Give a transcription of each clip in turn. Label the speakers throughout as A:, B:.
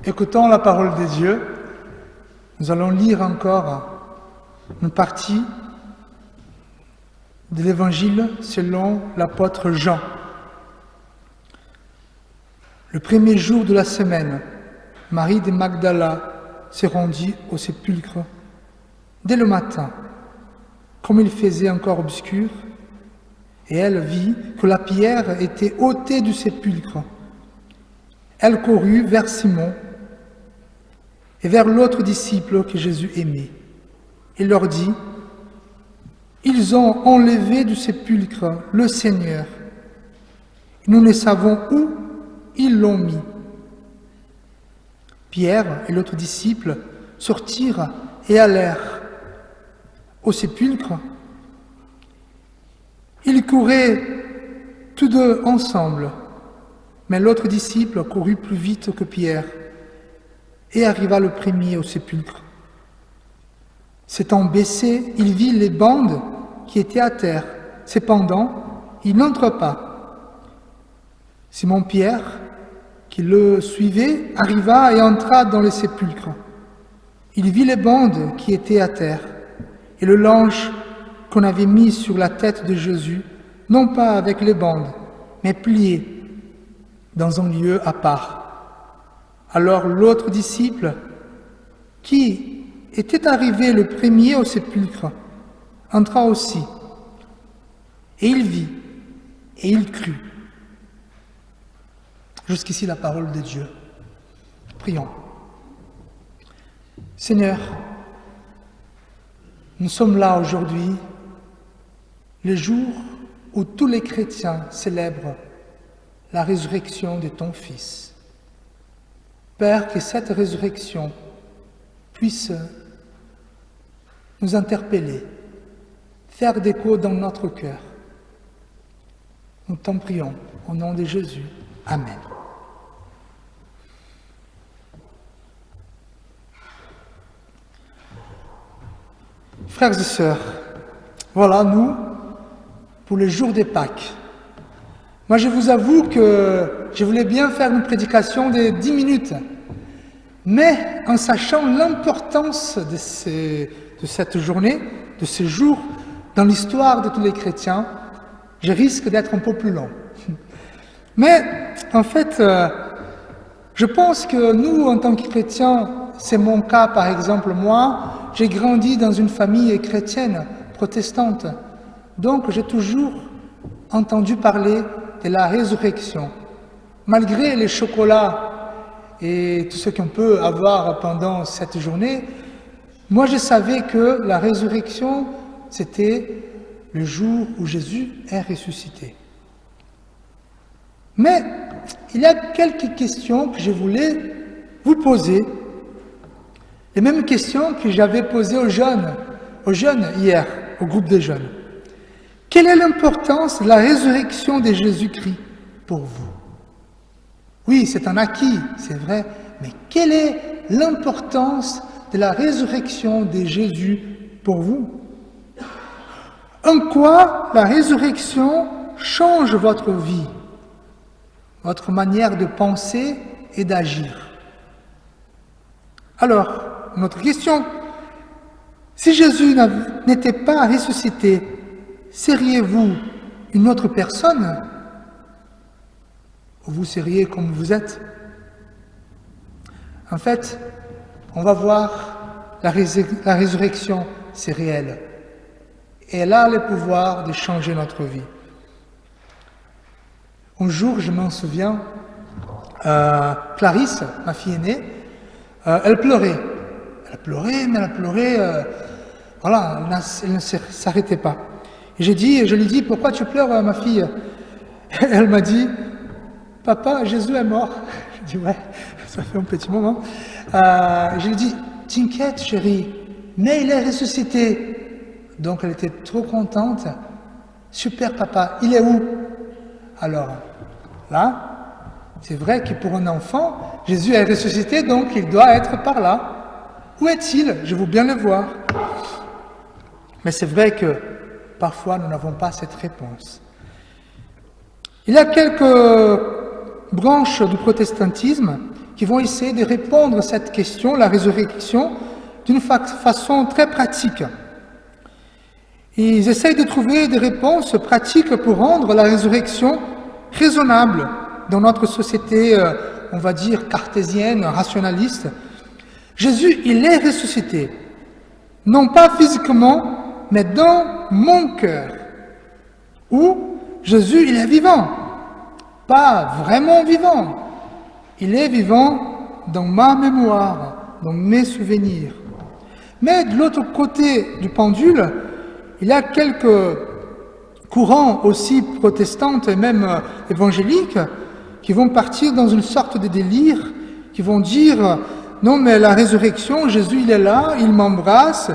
A: Écoutons la parole de Dieu. Nous allons lire encore une partie de l'Évangile selon l'apôtre Jean. Le premier jour de la semaine, Marie de Magdala se rendit au sépulcre dès le matin, comme il faisait encore obscur, et elle vit que la pierre était ôtée du sépulcre. Elle courut vers Simon et vers l'autre disciple que Jésus aimait, et leur dit: « Ils ont enlevé du sépulcre le Seigneur. Nous ne savons où ils l'ont mis. » Pierre et l'autre disciple sortirent et allèrent au sépulcre. Ils couraient tous deux ensemble, mais l'autre disciple courut plus vite que Pierre et arriva le premier au sépulcre. S'étant baissé, il vit les bandes qui étaient à terre. Cependant, il n'entra pas. Simon-Pierre, qui le suivait, arriva et entra dans le sépulcre. Il vit les bandes qui étaient à terre et le linge qu'on avait mis sur la tête de Jésus, non pas avec les bandes, mais plié dans un lieu à part. Alors l'autre disciple, qui était arrivé le premier au sépulcre, entra aussi, et il vit, et il crut. Jusqu'ici la parole de Dieu. Prions. Seigneur, nous sommes là aujourd'hui, le jour où tous les chrétiens célèbrent la résurrection de ton Fils. Père, que cette résurrection puisse nous interpeller, faire d'écho dans notre cœur. Nous t'en prions, au nom de Jésus. Amen. Frères et sœurs, voilà nous, pour le jour des Pâques. Moi, je vous avoue que je voulais bien faire une prédication de 10 minutes, mais en sachant l'importance de cette journée, de ce jour, dans l'histoire de tous les chrétiens, je risque d'être un peu plus long. Mais, en fait, je pense que nous, en tant que chrétiens, c'est mon cas, par exemple, moi, j'ai grandi dans une famille chrétienne, protestante, donc j'ai toujours entendu parler de la résurrection. Malgré les chocolats et tout ce qu'on peut avoir pendant cette journée, moi je savais que la résurrection, c'était le jour où Jésus est ressuscité. Mais il y a quelques questions que je voulais vous poser, les mêmes questions que j'avais posées aux jeunes hier, au groupe des jeunes. Quelle est l'importance de la résurrection de Jésus-Christ pour vous? Oui, c'est un acquis, c'est vrai, mais quelle est l'importance de la résurrection de Jésus pour vous? En quoi la résurrection change votre vie, votre manière de penser et d'agir? Alors, notre question, si Jésus n'était pas ressuscité, seriez-vous une autre personne? Ou vous seriez comme vous êtes? En fait, on va voir la résurrection, c'est réel. Et elle a le pouvoir de changer notre vie. Un jour, je m'en souviens, Clarisse, ma fille aînée, elle pleurait. Elle pleurait, mais elle pleurait, voilà, elle ne s'arrêtait pas. Et je lui dis, pourquoi tu pleures, ma fille? Elle m'a dit, papa, Jésus est mort. Je dis, ouais, ça fait un petit moment. Je lui ai dit, t'inquiète, chérie, mais il est ressuscité. Donc elle était trop contente. Super, papa, il est où? Alors, là, c'est vrai que pour un enfant, Jésus est ressuscité, donc il doit être par là. Où est-il? Je veux bien le voir. Mais c'est vrai que parfois, nous n'avons pas cette réponse. Il y a quelques branches du protestantisme qui vont essayer de répondre à cette question, la résurrection, d'une façon très pratique. Ils essayent de trouver des réponses pratiques pour rendre la résurrection raisonnable dans notre société, on va dire, cartésienne, rationaliste. Jésus, il est ressuscité, non pas physiquement, mais dans mon cœur, où Jésus, il est vivant, pas vraiment vivant, il est vivant dans ma mémoire, dans mes souvenirs. Mais de l'autre côté du pendule, il y a quelques courants aussi protestants et même évangéliques qui vont partir dans une sorte de délire, qui vont dire « Non, mais la résurrection, Jésus, il est là, il m'embrasse,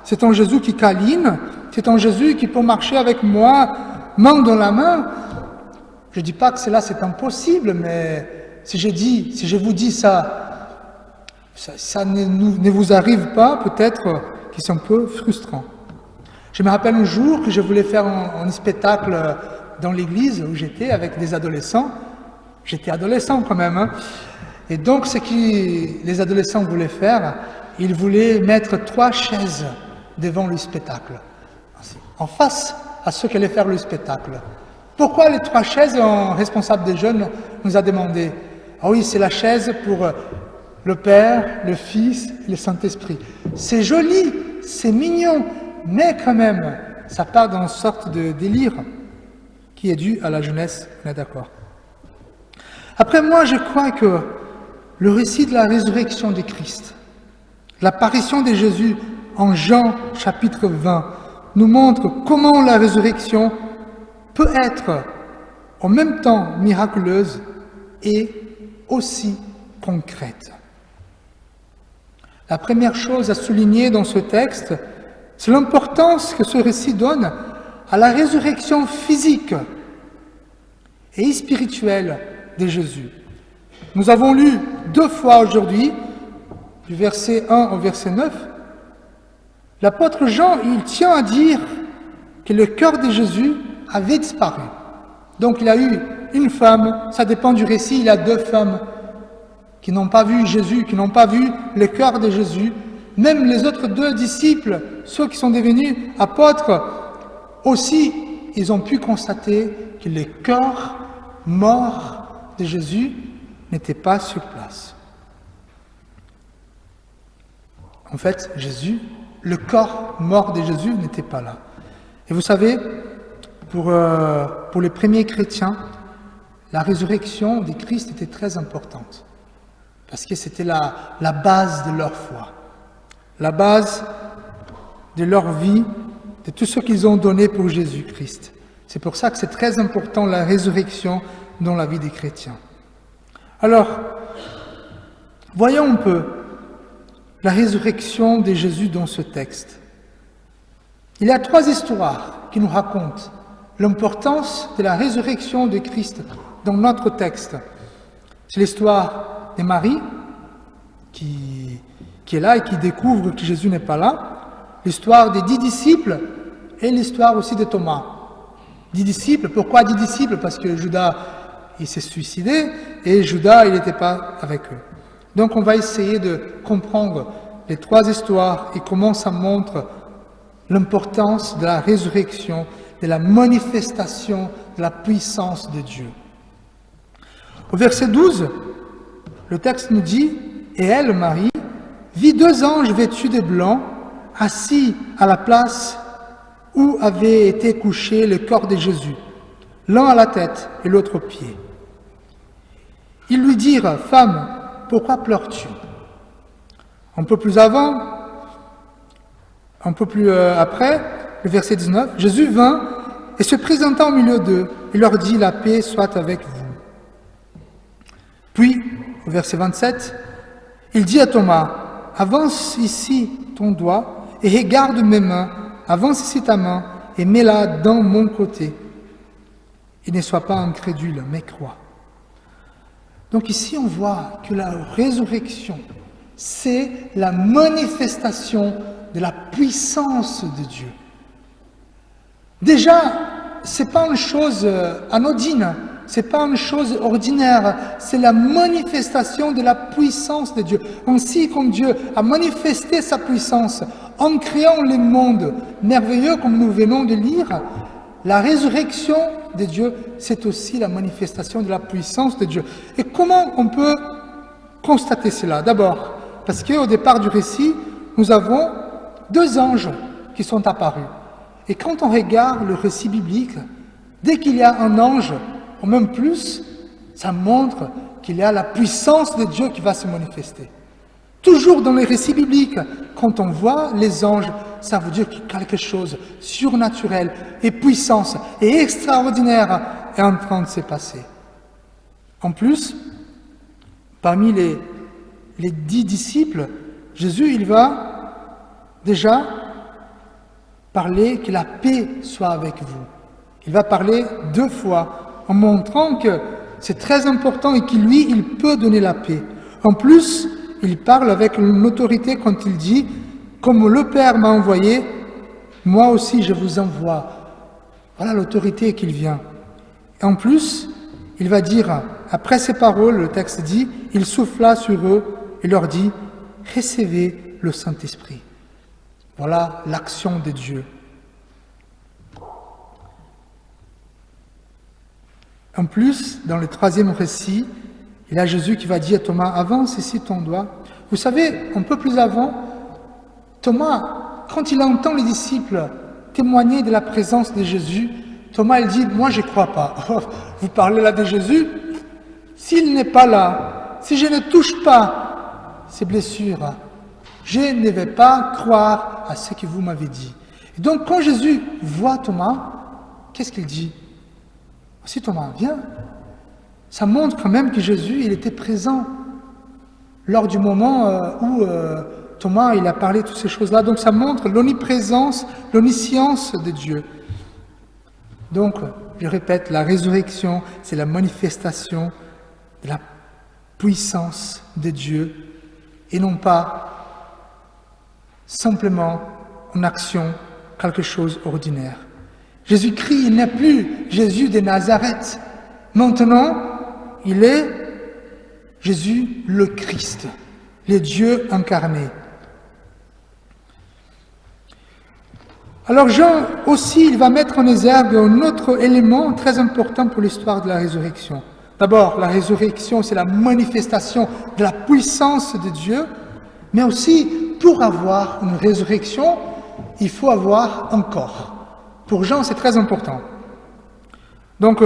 A: c'est un Jésus qui câline, c'est un Jésus qui peut marcher avec moi, main dans la main. » Je ne dis pas que cela c'est impossible, mais si je vous dis ça ne vous arrive pas, peut-être que c'est un peu frustrant. Je me rappelle un jour que je voulais faire un spectacle dans l'église où j'étais avec des adolescents. J'étais adolescent quand même, hein. Et donc ce que les adolescents voulaient faire, ils voulaient mettre 3 chaises devant le spectacle, en face à ceux qui allaient faire le spectacle. Pourquoi les 3 chaises? Un responsable des jeunes nous a demandé. Ah oui, c'est la chaise pour le Père, le Fils et le Saint-Esprit. C'est joli, c'est mignon, mais quand même, ça part d'une sorte de délire qui est dû à la jeunesse, on est d'accord. Après, moi, je crois que le récit de la résurrection de Christ, l'apparition de Jésus en Jean chapitre 20, nous montre comment la résurrection peut être en même temps miraculeuse et aussi concrète. La première chose à souligner dans ce texte, c'est l'importance que ce récit donne à la résurrection physique et spirituelle de Jésus. Nous avons lu 2 fois aujourd'hui, du verset 1 au verset 9, l'apôtre Jean, il tient à dire que le cœur de Jésus avait disparu. Donc il a eu une femme, ça dépend du récit, il y a 2 femmes qui n'ont pas vu Jésus, qui n'ont pas vu le cœur de Jésus. Même les autres 2 disciples, ceux qui sont devenus apôtres, aussi, ils ont pu constater que le cœur mort de Jésus n'était pas sur place. En fait, Jésus, le corps mort de Jésus n'était pas là. Et vous savez, pour les premiers chrétiens, la résurrection de Christ était très importante, parce que c'était la base de leur foi, la base de leur vie, de tout ce qu'ils ont donné pour Jésus-Christ. C'est pour ça que c'est très important la résurrection dans la vie des chrétiens. Alors, voyons un peu la résurrection de Jésus dans ce texte. Il y a 3 histoires qui nous racontent l'importance de la résurrection de Christ dans notre texte. C'est l'histoire de Marie, qui est là et qui découvre que Jésus n'est pas là, l'histoire des 10 disciples et l'histoire aussi de Thomas. 10 disciples, pourquoi 10 disciples? Parce que Judas, il s'est suicidé et Judas, il n'était pas avec eux. Donc on va essayer de comprendre les 3 histoires et comment ça montre l'importance de la résurrection, de la manifestation de la puissance de Dieu. Au verset 12, le texte nous dit « Et elle, Marie, vit 2 anges vêtus de blanc, assis à la place où avait été couché le corps de Jésus, l'un à la tête et l'autre aux pieds. Ils lui dirent « Femme, pourquoi pleures-tu » Un peu plus avant, un peu plus après, le verset 19, Jésus vint et se présenta au milieu d'eux et leur dit « La paix soit avec vous ». Puis, au verset 27, il dit à Thomas « Avance ici ton doigt et regarde mes mains, avance ici ta main et mets-la dans mon côté. Et ne sois pas incrédule, mais crois. » Donc ici, on voit que la résurrection, c'est la manifestation de la puissance de Dieu. Déjà, ce n'est pas une chose anodine c'est pas une chose ordinaire, c'est la manifestation de la puissance de Dieu. Ainsi comme Dieu a manifesté sa puissance en créant le monde merveilleux comme nous venons de lire, la résurrection de Dieu, c'est aussi la manifestation de la puissance de Dieu. Et comment on peut constater cela? D'abord, parce qu'au départ du récit, nous avons deux anges qui sont apparus. Et quand on regarde le récit biblique, dès qu'il y a un ange, ou même plus, ça montre qu'il y a la puissance de Dieu qui va se manifester. Toujours dans les récits bibliques, quand on voit les anges, ça veut dire que quelque chose de surnaturel et puissance et extraordinaire est en train de se passer. En plus, parmi les 10 disciples, Jésus, il va déjà parler que la paix soit avec vous. Il va parler 2 fois en montrant que c'est très important et qu'il lui, il peut donner la paix. En plus, il parle avec une autorité quand il dit « Comme le Père m'a envoyé, moi aussi je vous envoie ». Voilà l'autorité qu'il vient. Et en plus, il va dire, après ces paroles, le texte dit « Il souffla sur eux et leur dit « Recevez le Saint-Esprit ». Voilà l'action de Dieu. En plus, dans le 3e récit, il y a Jésus qui va dire à Thomas, avance ici ton doigt. Vous savez, un peu plus avant, Thomas, quand il entend les disciples témoigner de la présence de Jésus, Thomas, il dit, moi je ne crois pas. Vous parlez là de Jésus? S'il n'est pas là, si je ne touche pas ses blessures, je ne vais pas croire à ce que vous m'avez dit. Et donc, quand Jésus voit Thomas, qu'est-ce qu'il dit? Si Thomas, viens. Ça montre quand même que Jésus, il était présent lors du moment où Thomas, il a parlé de toutes ces choses-là. Donc, ça montre l'omniprésence, l'omniscience de Dieu. Donc, je répète, la résurrection, c'est la manifestation de la puissance de Dieu et non pas simplement en action quelque chose d'ordinaire. Jésus-Christ, il n'est plus Jésus de Nazareth. Maintenant, il est Jésus le Christ, le Dieu incarné. Alors Jean aussi, il va mettre en exergue un autre élément très important pour l'histoire de la résurrection. D'abord, la résurrection, c'est la manifestation de la puissance de Dieu, mais aussi, pour avoir une résurrection, il faut avoir un corps. Pour Jean, c'est très important. Donc,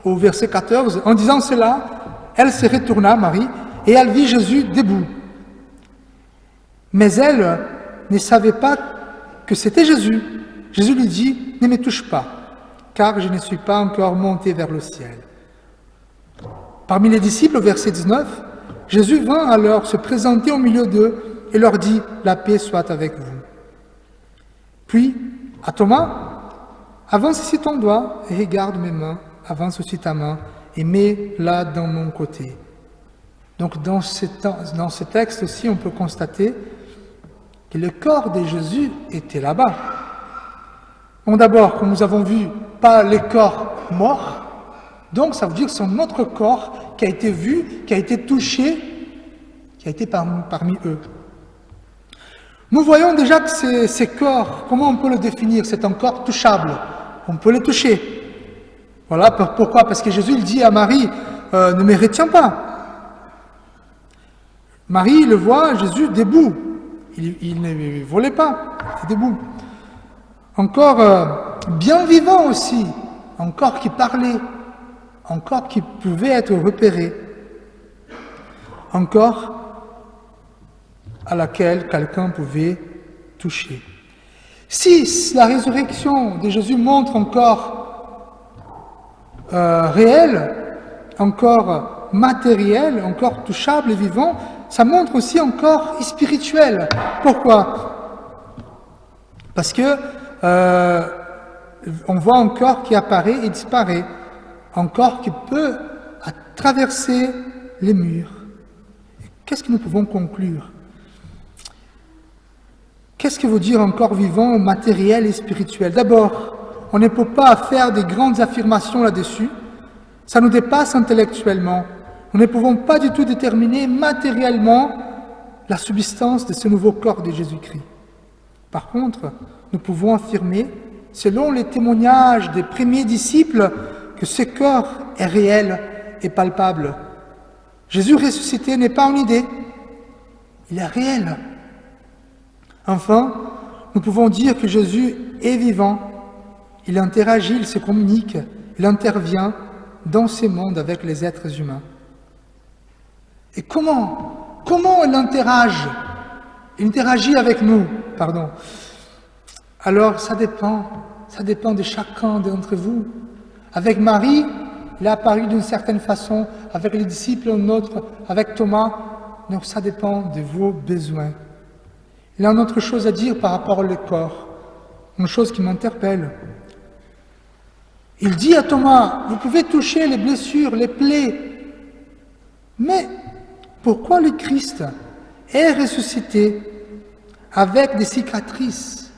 A: au verset 14, en disant cela, elle se retourna, Marie, et elle vit Jésus debout. Mais elle ne savait pas que c'était Jésus. Jésus lui dit, ne me touche pas, car je ne suis pas encore monté vers le ciel. Parmi les disciples, au verset 19, Jésus vint alors se présenter au milieu d'eux et leur dit, la paix soit avec vous. Puis, à Thomas, avance ici ton doigt et regarde mes mains, avance aussi ta main et mets-la dans mon côté. Donc dans ce texte aussi, on peut constater que le corps de Jésus était là-bas. Bon, d'abord, comme nous avons vu, pas le corps mort, donc ça veut dire que c'est notre corps qui a été vu, qui a été touché, qui a été parmi eux. Nous voyons déjà que ces corps, comment on peut le définir? C'est un corps touchable. On peut le toucher. Voilà pourquoi. Parce que Jésus il dit à Marie, ne me retiens pas. Marie le voit, Jésus debout. Il ne volait pas, il était debout. Encore bien vivant aussi, un corps qui parlait, un corps qui pouvait être repéré, un corps à laquelle quelqu'un pouvait toucher. Si la résurrection de Jésus montre encore réel, encore matériel, encore touchable et vivant, ça montre aussi encore spirituel. Pourquoi? Parce que on voit un corps qui apparaît et disparaît, un corps qui peut traverser les murs. Qu'est-ce que nous pouvons conclure? Qu'est-ce que veut dire un corps vivant, matériel et spirituel? D'abord, on ne peut pas faire de grandes affirmations là-dessus, Ça nous dépasse intellectuellement. Nous ne pouvons pas du tout déterminer matériellement la subsistance de ce nouveau corps de Jésus-Christ. Par contre, nous pouvons affirmer, selon les témoignages des premiers disciples, que ce corps est réel et palpable. Jésus ressuscité n'est pas une idée, il est réel. Enfin, nous pouvons dire que Jésus est vivant, il interagit, il se communique, il intervient dans ce monde avec les êtres humains. Et comment il interagit? Il interagit avec nous, pardon. Alors ça dépend de chacun d'entre vous. Avec Marie, il est apparu d'une certaine façon, avec les disciples une autre, avec Thomas, donc ça dépend de vos besoins. Il y a une autre chose à dire par rapport au corps, une chose qui m'interpelle. Il dit à Thomas, vous pouvez toucher les blessures, les plaies, mais pourquoi le Christ est ressuscité avec des cicatrices?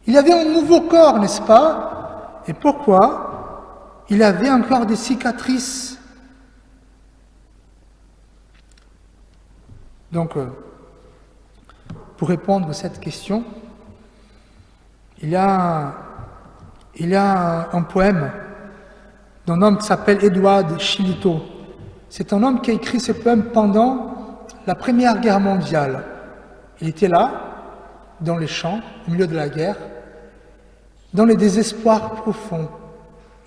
A: Il avait un nouveau corps, n'est-ce pas? Et pourquoi il avait encore des cicatrices? Donc, pour répondre à cette question, il y a un poème d'un homme qui s'appelle Édouard Chilito. C'est un homme qui a écrit ce poème pendant la Première Guerre mondiale. Il était là, dans les champs, au milieu de la guerre, dans les désespoirs profonds.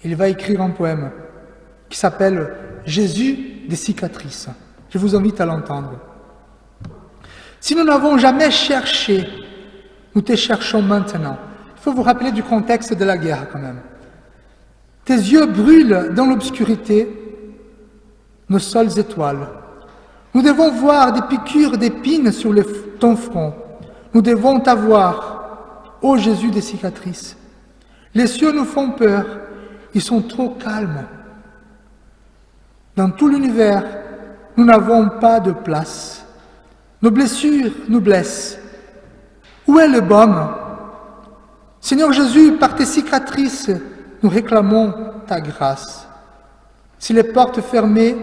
A: Il va écrire un poème qui s'appelle « Jésus des cicatrices ». Je vous invite à l'entendre. Si nous n'avons jamais cherché, nous te cherchons maintenant. Il faut vous rappeler du contexte de la guerre quand même. Tes yeux brûlent dans l'obscurité, nos seules étoiles. Nous devons voir des piqûres d'épines sur ton front. Nous devons t'avoir, ô Jésus des cicatrices. Les cieux nous font peur, ils sont trop calmes. Dans tout l'univers, nous n'avons pas de place. Nos blessures nous blessent. Où est le baume? Seigneur Jésus, par tes cicatrices, nous réclamons ta grâce. Si les portes fermées,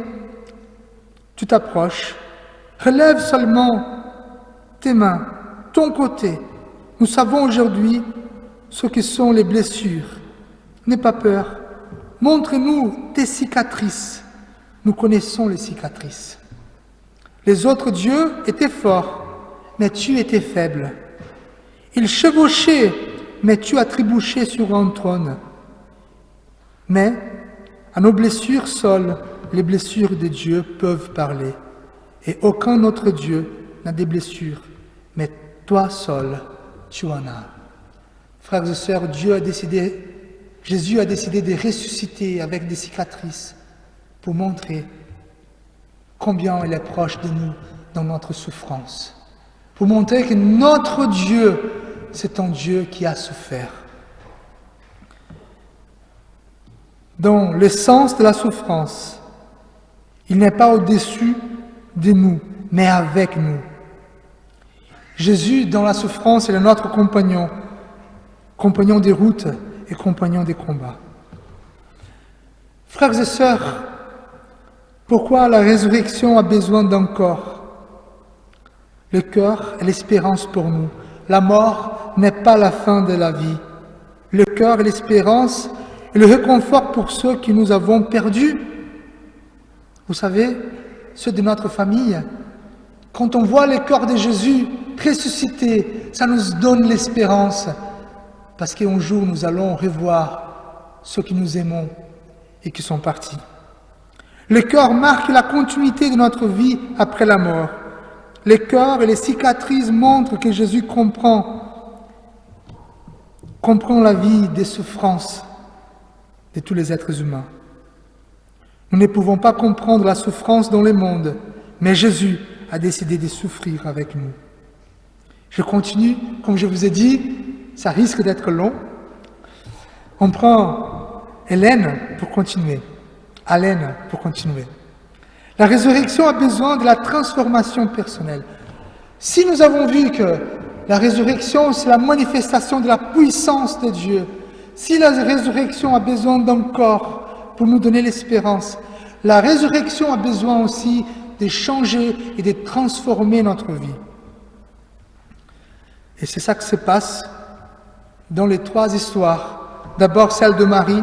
A: tu t'approches, relève seulement tes mains, ton côté. Nous savons aujourd'hui ce que sont les blessures. N'aie pas peur. Montre-nous tes cicatrices. Nous connaissons les cicatrices. Les autres dieux étaient forts, mais tu étais faible. Ils chevauchaient, mais tu as trébuché sur un trône. Mais à nos blessures seules, les blessures de Dieu peuvent parler. Et aucun autre Dieu n'a des blessures, mais toi seul, tu en as. Frères et sœurs, Jésus a décidé de ressusciter avec des cicatrices pour montrer combien il est proche de nous dans notre souffrance. Pour montrer que notre Dieu, c'est un Dieu qui a souffert. Dans le sens de la souffrance, il n'est pas au-dessus de nous, mais avec nous. Jésus, dans la souffrance, est notre compagnon, compagnon des routes et compagnon des combats. Frères et sœurs, pourquoi la résurrection a besoin d'un corps? Le cœur est l'espérance pour nous. La mort n'est pas la fin de la vie. Le cœur est l'espérance et le réconfort pour ceux que nous avons perdus. Vous savez, ceux de notre famille, quand on voit le corps de Jésus ressuscité, ça nous donne l'espérance, parce qu'un jour nous allons revoir ceux que nous aimons et qui sont partis. Le cœur marque la continuité de notre vie après la mort. Le cœur et les cicatrices montrent que Jésus comprend la vie des souffrances de tous les êtres humains. Nous ne pouvons pas comprendre la souffrance dans le monde, mais Jésus a décidé de souffrir avec nous. Je continue, comme je vous ai dit, ça risque d'être long. On prend Hélène pour continuer. Hélène pour continuer. La résurrection a besoin de la transformation personnelle. Si nous avons vu que la résurrection, c'est la manifestation de la puissance de Dieu, si la résurrection a besoin d'un corps pour nous donner l'espérance. La résurrection a besoin aussi de changer et de transformer notre vie. Et c'est ça qui se passe dans les 3 histoires. D'abord celle de Marie.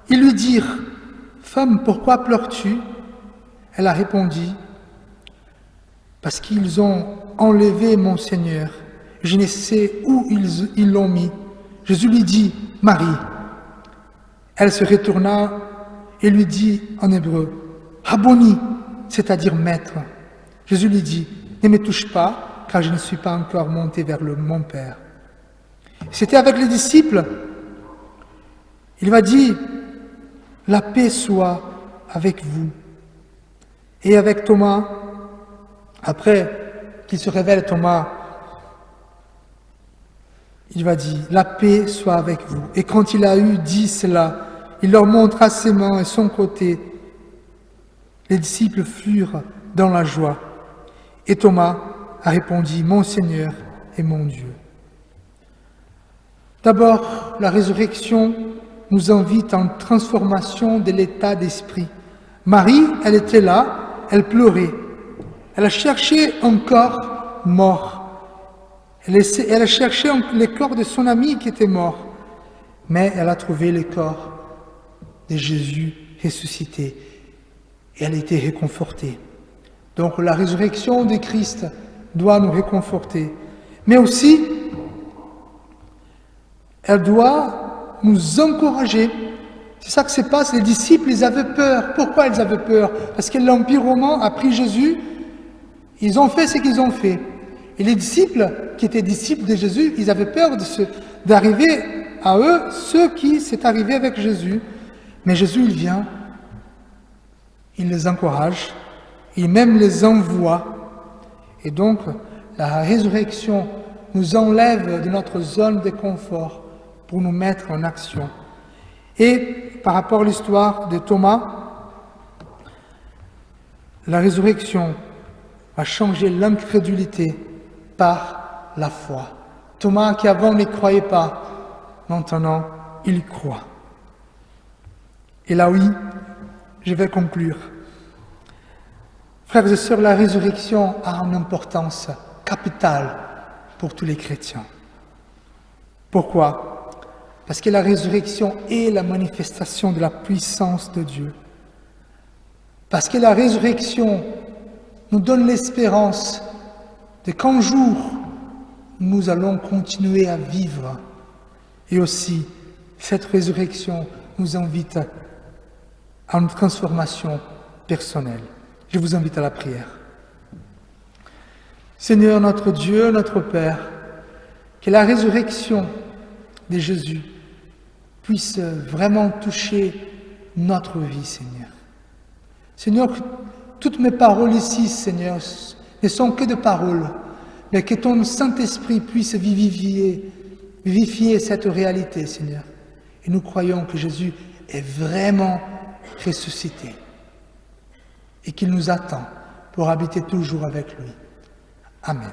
A: Ils lui dirent, « Femme, pourquoi pleures-tu » Elle a répondu, « Parce qu'ils ont enlevé mon Seigneur. Je ne sais où ils l'ont mis. » Jésus lui dit, « Marie. » Elle se retourna et lui dit en hébreu, « Rabboni », c'est-à-dire maître. Jésus lui dit, « Ne me touche pas, car je ne suis pas encore monté vers mon Père. » C'était avec les disciples. Il va dire, « La paix soit avec vous. » Et avec Thomas, après qu'il se révèle Thomas, il va dire, « La paix soit avec vous. » Et quand il a eu dit cela, il leur montra ses mains et son côté. Les disciples furent dans la joie. Et Thomas a répondu, « Mon Seigneur et mon Dieu. » D'abord, la résurrection nous invite à une transformation de l'état d'esprit. Marie, elle était là, elle pleurait. Elle a cherché un corps mort. Elle a cherché le corps de son ami qui était mort. Mais elle a trouvé le corps de Jésus ressuscité. Et elle a été réconfortée. Donc la résurrection de Christ doit nous réconforter. Mais aussi, elle doit nous encourager. C'est ça que se passe. Les disciples, ils avaient peur. Pourquoi ils avaient peur? Parce que l'Empire romain a pris Jésus. Ils ont fait ce qu'ils ont fait. Et les disciples, qui étaient disciples de Jésus, ils avaient peur d'arriver à eux, ceux qui s'est arrivé avec Jésus. Mais Jésus, il vient, il les encourage, il même les envoie. Et donc, la résurrection nous enlève de notre zone de confort pour nous mettre en action. Et par rapport à l'histoire de Thomas, la résurrection va changer l'incrédulité par la foi. Thomas, qui avant ne croyait pas, maintenant, il croit. Et là, oui, je vais conclure. Frères et sœurs, la résurrection a une importance capitale pour tous les chrétiens. Pourquoi? Parce que la résurrection est la manifestation de la puissance de Dieu. Parce que la résurrection nous donne l'espérance de qu'un jour, nous allons continuer à vivre. Et aussi, cette résurrection nous invite à une transformation personnelle. Je vous invite à la prière. Seigneur notre Dieu, notre Père, que la résurrection de Jésus puisse vraiment toucher notre vie, Seigneur. Seigneur, toutes mes paroles ici, Seigneur, ne sont que des paroles, mais que ton Saint-Esprit puisse vivifier cette réalité, Seigneur. Et nous croyons que Jésus est vraiment ressuscité et qu'il nous attend pour habiter toujours avec lui. Amen.